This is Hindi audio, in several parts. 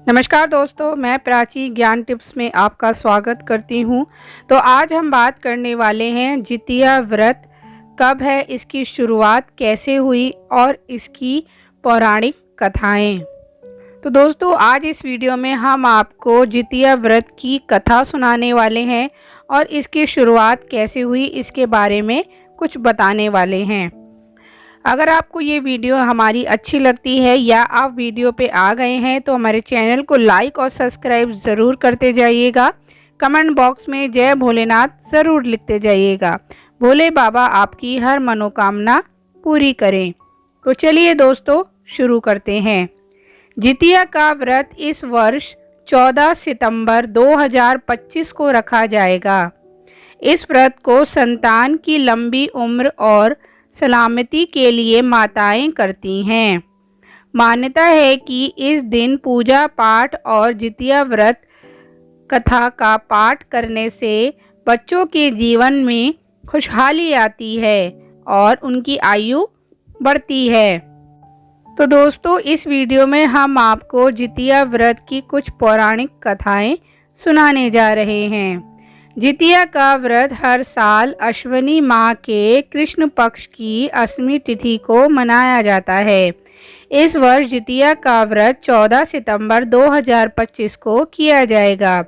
नमस्कार दोस्तों, मैं प्राची ज्ञान टिप्स में आपका स्वागत करती हूँ। तो आज हम बात करने वाले हैं जितिया व्रत कब है, इसकी शुरुआत कैसे हुई और इसकी पौराणिक कथाएं। तो दोस्तों, आज इस वीडियो में हम आपको जितिया व्रत की कथा सुनाने वाले हैं और इसकी शुरुआत कैसे हुई इसके बारे में कुछ बताने वाले हैं। अगर आपको ये वीडियो हमारी अच्छी लगती है या आप वीडियो पे आ गए हैं तो हमारे चैनल को लाइक और सब्सक्राइब ज़रूर करते जाइएगा। कमेंट बॉक्स में जय भोलेनाथ ज़रूर लिखते जाइएगा। भोले बाबा आपकी हर मनोकामना पूरी करें। तो चलिए दोस्तों, शुरू करते हैं। जितिया का व्रत इस वर्ष 14 सितंबर 2025 को रखा जाएगा। इस व्रत को संतान की लंबी उम्र और सलामती के लिए माताएं करती हैं। मान्यता है कि इस दिन पूजा पाठ और जितिया व्रत कथा का पाठ करने से बच्चों के जीवन में खुशहाली आती है और उनकी आयु बढ़ती है। तो दोस्तों, इस वीडियो में हम आपको जितिया व्रत की कुछ पौराणिक कथाएं सुनाने जा रहे हैं। जितिया का व्रत हर साल अश्विनी माह के कृष्ण पक्ष की 8वीं तिथि को मनाया जाता है। इस वर्ष जितिया का व्रत 14 सितंबर 2025 को किया जाएगा।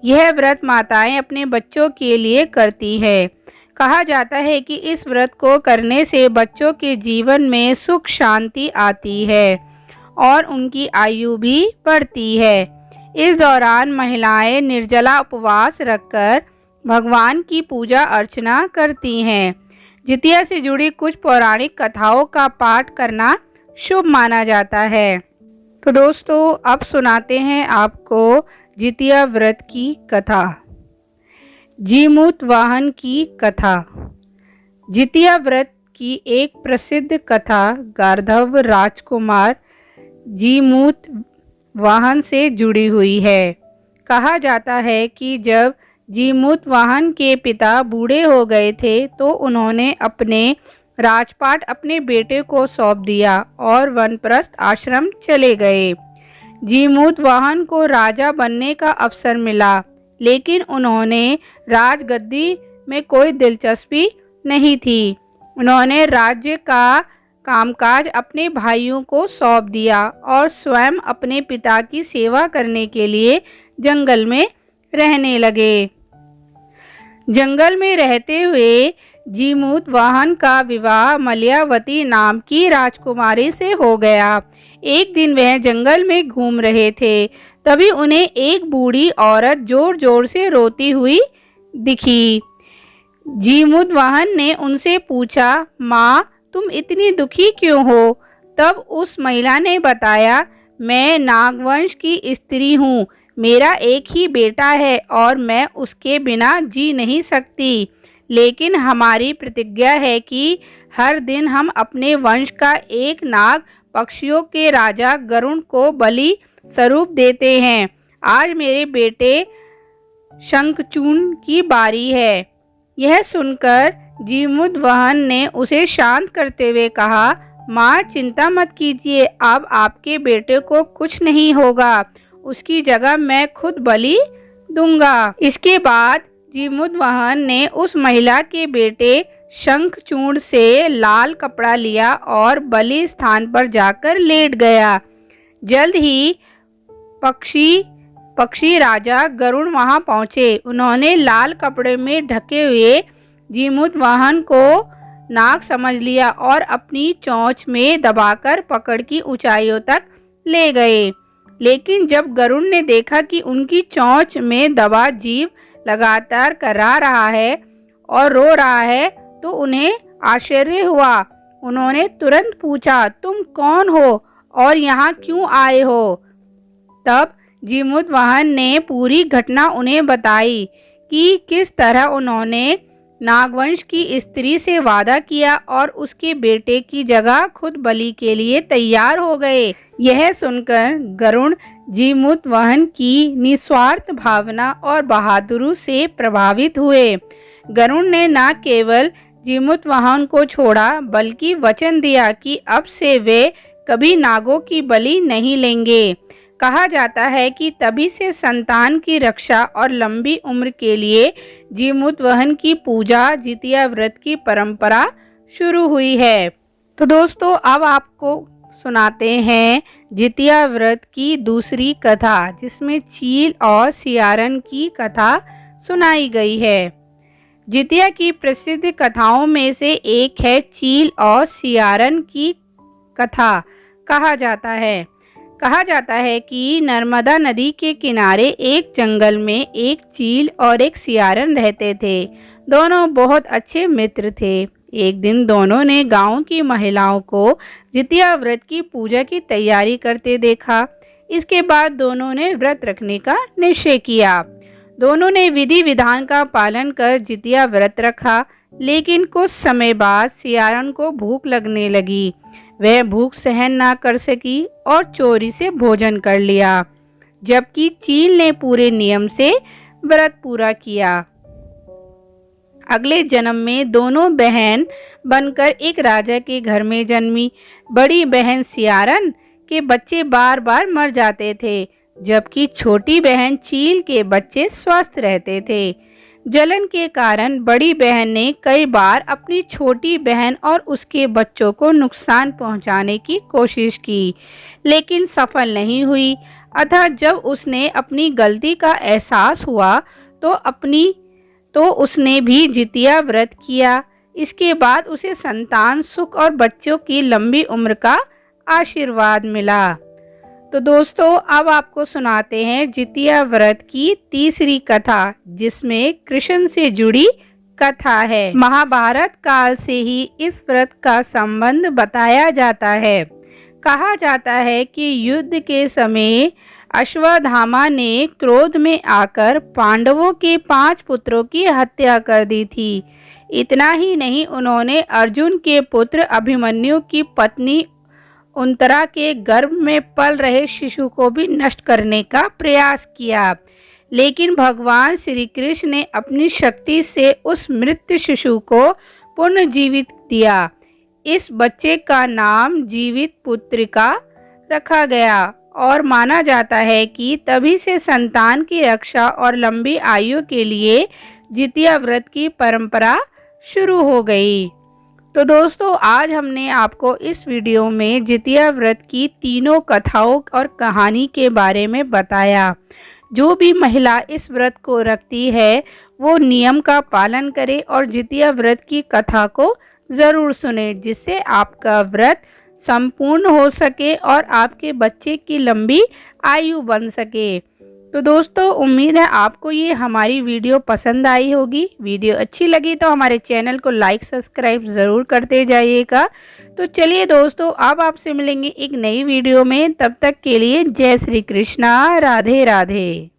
यह व्रत माताएं अपने बच्चों के लिए करती हैं। कहा जाता है कि इस व्रत को करने से बच्चों के जीवन में सुख शांति आती है और उनकी आयु भी बढ़ती है। इस दौरान महिलाएं निर्जला उपवास रखकर भगवान की पूजा अर्चना करती हैं। जितिया से जुड़ी कुछ पौराणिक कथाओं का पाठ करना शुभ माना जाता है। तो दोस्तों, अब सुनाते हैं आपको जितिया व्रत की कथा। जीमूत वाहन की कथा। जितिया व्रत की एक प्रसिद्ध कथा गार्धव राजकुमार जीमूत वाहन से जुड़ी हुई है। कहा जाता है कि जब जीमूत वाहन के पिता बूढ़े हो गए थे तो उन्होंने अपने राजपाट अपने बेटे को सौंप दिया और वनप्रस्थ आश्रम चले गए। जीमूत वाहन को राजा बनने का अवसर मिला, लेकिन उन्होंने राजगद्दी में कोई दिलचस्पी नहीं थी। उन्होंने राज्य का कामकाज अपने भाइयों को सौंप दिया और स्वयं अपने पिता की सेवा करने के लिए जंगल में रहने लगे। जंगल में रहते हुए जीमूत वाहन का विवाह मलयावती नाम की राजकुमारी से हो गया। एक दिन वह जंगल में घूम रहे थे, तभी उन्हें एक बूढ़ी औरत जोर जोर से रोती हुई दिखी। जीमूत वाहन ने उनसे पूछा, माँ, तुम इतनी दुखी क्यों हो? तब उस महिला ने बताया, मैं नागवंश की स्त्री हूँ। मेरा एक ही बेटा है और मैं उसके बिना जी नहीं सकती। लेकिन हमारी प्रतिज्ञा है कि हर दिन हम अपने वंश का एक नाग पक्षियों के राजा गरुण को बलि स्वरूप देते हैं। आज मेरे बेटे शंखचूर्ण की बारी है। यह सुनकर जीमूत वाहन ने उसे शांत करते हुए कहा, माँ, चिंता मत कीजिए, अब आपके बेटे को कुछ नहीं होगा। उसकी जगह मैं खुद बलि दूंगा। इसके बाद जीमूत वाहन ने उस महिला के बेटे शंखचूर्ण से लाल कपड़ा लिया और बलि स्थान पर जाकर लेट गया। जल्द ही पक्षी राजा गरुण वहां पहुंचे। उन्होंने लाल कपड़े में ढके हुए जीमूत वाहन को नाग समझ लिया और अपनी चोंच में दबाकर पकड़ की ऊंचाइयों तक ले गए। लेकिन जब गरुड़ ने देखा कि उनकी चोंच में दबा जीव लगातार कररा रहा है और रो रहा है तो उन्हें आश्चर्य हुआ। उन्होंने तुरंत पूछा, तुम कौन हो और यहाँ क्यों आए हो? तब जीमूत वाहन ने पूरी घटना उन्हें बताई कि किस तरह उन्होंने नागवंश की स्त्री से वादा किया और उसके बेटे की जगह खुद बलि के लिए तैयार हो गए। यह सुनकर गरुड़ जीमूत वाहन की निस्वार्थ भावना और बहादुरी से प्रभावित हुए। गरुड़ ने न केवल जीमूत वाहन को छोड़ा बल्कि वचन दिया कि अब से वे कभी नागों की बलि नहीं लेंगे। कहा जाता है कि तभी से संतान की रक्षा और लंबी उम्र के लिए जीमूतवाहन की पूजा जितिया व्रत की परंपरा शुरू हुई है। तो दोस्तों अब आपको सुनाते हैं जितिया व्रत की दूसरी कथा, जिसमें चील और सियारन की कथा सुनाई गई है। जितिया की प्रसिद्ध कथाओं में से एक है चील और सियारन की कथा। कहा जाता है कि नर्मदा नदी के किनारे एक जंगल में एक चील और एक सियारन रहते थे। दोनों बहुत अच्छे मित्र थे। एक दिन दोनों ने गांव की महिलाओं को जितिया व्रत की पूजा की तैयारी करते देखा। इसके बाद दोनों ने व्रत रखने का निश्चय किया। दोनों ने विधि विधान का पालन कर जितिया व्रत रखा, लेकिन कुछ समय बाद सियारन को भूख लगने लगी। वह भूख सहन ना कर सकी और चोरी से भोजन कर लिया, जबकि चील ने पूरे नियम से व्रत पूरा किया। अगले जन्म में दोनों बहन बनकर एक राजा के घर में जन्मी। बड़ी बहन सियारन के बच्चे बार बार मर जाते थे, जबकि छोटी बहन चील के बच्चे स्वस्थ रहते थे। जलन के कारण बड़ी बहन ने कई बार अपनी छोटी बहन और उसके बच्चों को नुकसान पहुंचाने की कोशिश की, लेकिन सफल नहीं हुई। अतः जब उसने अपनी गलती का एहसास हुआ तो उसने भी जितिया व्रत किया। इसके बाद उसे संतान सुख और बच्चों की लंबी उम्र का आशीर्वाद मिला। तो दोस्तों अब आपको सुनाते हैं जितिया व्रत की तीसरी कथा, जिसमें कृष्ण से जुड़ी कथा है। महाभारत काल से ही इस व्रत का संबंध बताया जाता है। कहा जाता है कि युद्ध के समय अश्वत्थामा ने क्रोध में आकर पांडवों के 5 पुत्रों की हत्या कर दी थी। इतना ही नहीं, उन्होंने अर्जुन के पुत्र अभिमन्यु की पत्नी उंतरा के गर्भ में पल रहे शिशु को भी नष्ट करने का प्रयास किया, लेकिन भगवान श्री कृष्ण ने अपनी शक्ति से उस मृत शिशु को पुनर्जीवित दिया। इस बच्चे का नाम जीवित पुत्रिका रखा गया और माना जाता है कि तभी से संतान की रक्षा और लंबी आयु के लिए जितिया व्रत की परंपरा शुरू हो गई। तो दोस्तों आज हमने आपको इस वीडियो में जितिया व्रत की तीनों कथाओं और कहानी के बारे में बताया। जो भी महिला इस व्रत को रखती है वो नियम का पालन करे और जितिया व्रत की कथा को ज़रूर सुने, जिससे आपका व्रत संपूर्ण हो सके और आपके बच्चे की लंबी आयु बन सके। तो दोस्तों उम्मीद है आपको ये हमारी वीडियो पसंद आई होगी। वीडियो अच्छी लगी तो हमारे चैनल को लाइक सब्सक्राइब ज़रूर करते जाइएगा। तो चलिए दोस्तों अब आपसे मिलेंगे एक नई वीडियो में। तब तक के लिए जय श्री कृष्णा, राधे राधे।